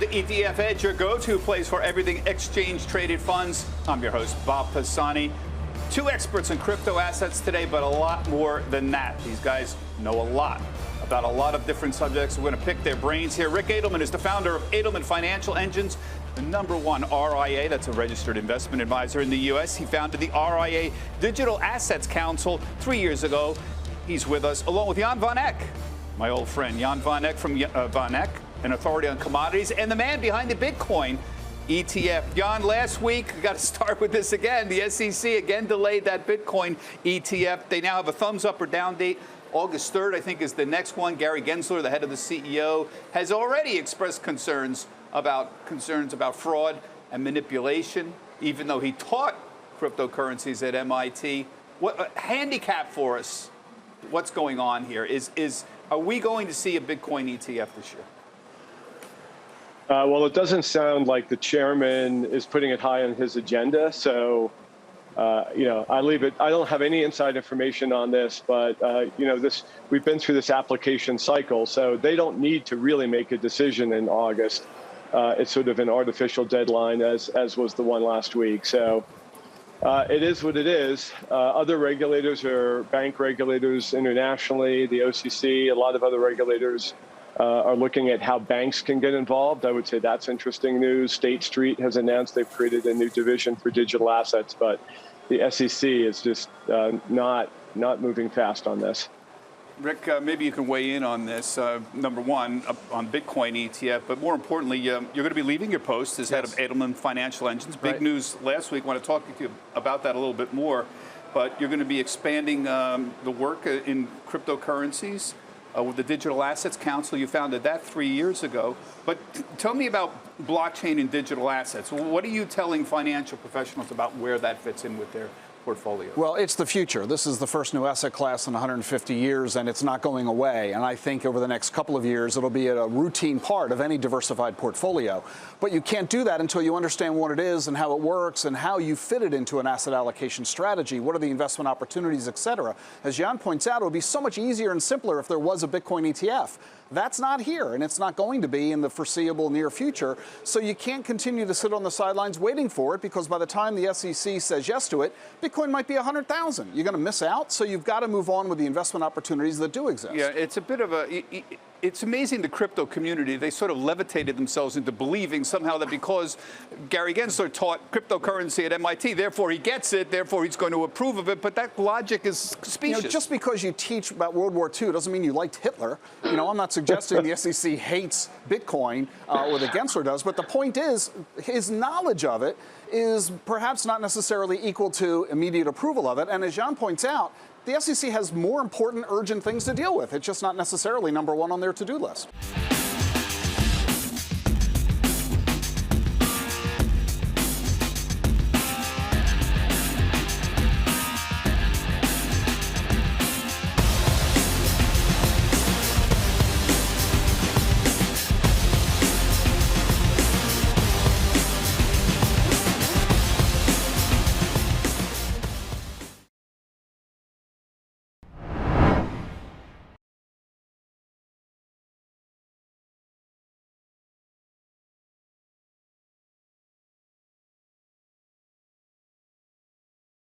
to ETF Edge, your go-to place for everything exchange-traded funds. I'm your host, Bob Pisani. Two experts in crypto assets today, but a lot more than that. These guys know a lot about a lot of different subjects. We're going to pick their brains here. Rick Edelman is the founder of Edelman Financial Engines, the #1 RIA, that's a registered investment advisor in the U.S. He founded the RIA Digital Assets Council 3 years ago. He's with us, along with Jan van Eck, my old friend, Jan van Eck from Van Eck, an authority on commodities, and the man behind the Bitcoin ETF. Jan, last week, we got to start with this again. The SEC again delayed that Bitcoin ETF. They now have a thumbs up or down date. August 3rd, I think, is the next one. Gary Gensler, the head of the CEO, has already expressed concerns about fraud and manipulation, even though he taught cryptocurrencies at MIT. What handicap for us? What's going on here? Are we going to see a Bitcoin ETF this year? Well, it doesn't sound like the chairman is putting it high on his agenda. So, I leave it. I don't have any inside information on this, but we've been through this application cycle, so they don't need to really make a decision in August. It's sort of an artificial deadline, as was the one last week. So it is what it is. Other regulators are bank regulators internationally, the OCC, a lot of other regulators are looking at how banks can get involved. I would say that's interesting news. State Street has announced they've created a new division for digital assets, but the SEC is just not moving fast on this. Rick, maybe you can weigh in on this. #1, on Bitcoin ETF, but more importantly, you're going to be leaving your post as head of Edelman Financial Engines. Big news last week. I want to talk to you about that a little bit more, but you're going to be expanding the work in cryptocurrencies. With the Digital Assets Council, you founded that 3 years ago. But tell me about blockchain and digital assets. What are you telling financial professionals about where that fits in with their portfolio? Well, it's the future. This is the first new asset class in 150 years, and it's not going away. And I think over the next couple of years, it'll be a routine part of any diversified portfolio. But you can't do that until you understand what it is and how it works and how you fit it into an asset allocation strategy. What are the investment opportunities, et cetera? As Jan points out, it would be so much easier and simpler if there was a Bitcoin ETF. That's not here, and it's not going to be in the foreseeable near future. So you can't continue to sit on the sidelines waiting for it, because by the time the SEC says yes to it, Bitcoin might be 100,000. You're going to miss out, so you've got to move on with the investment opportunities that do exist. Yeah, it's a bit of a... It's amazing the crypto community, they sort of levitated themselves into believing somehow that because Gary Gensler taught cryptocurrency at MIT, therefore he gets it, therefore he's going to approve of it, but that logic is specious. Just because you teach about World War II doesn't mean you liked Hitler. I'm not suggesting the SEC hates Bitcoin or that Gensler does, but the point is his knowledge of it is perhaps not necessarily equal to immediate approval of it. And as Jan points out, the SEC has more important, urgent things to deal with. It's just not necessarily #1 on their to-do list.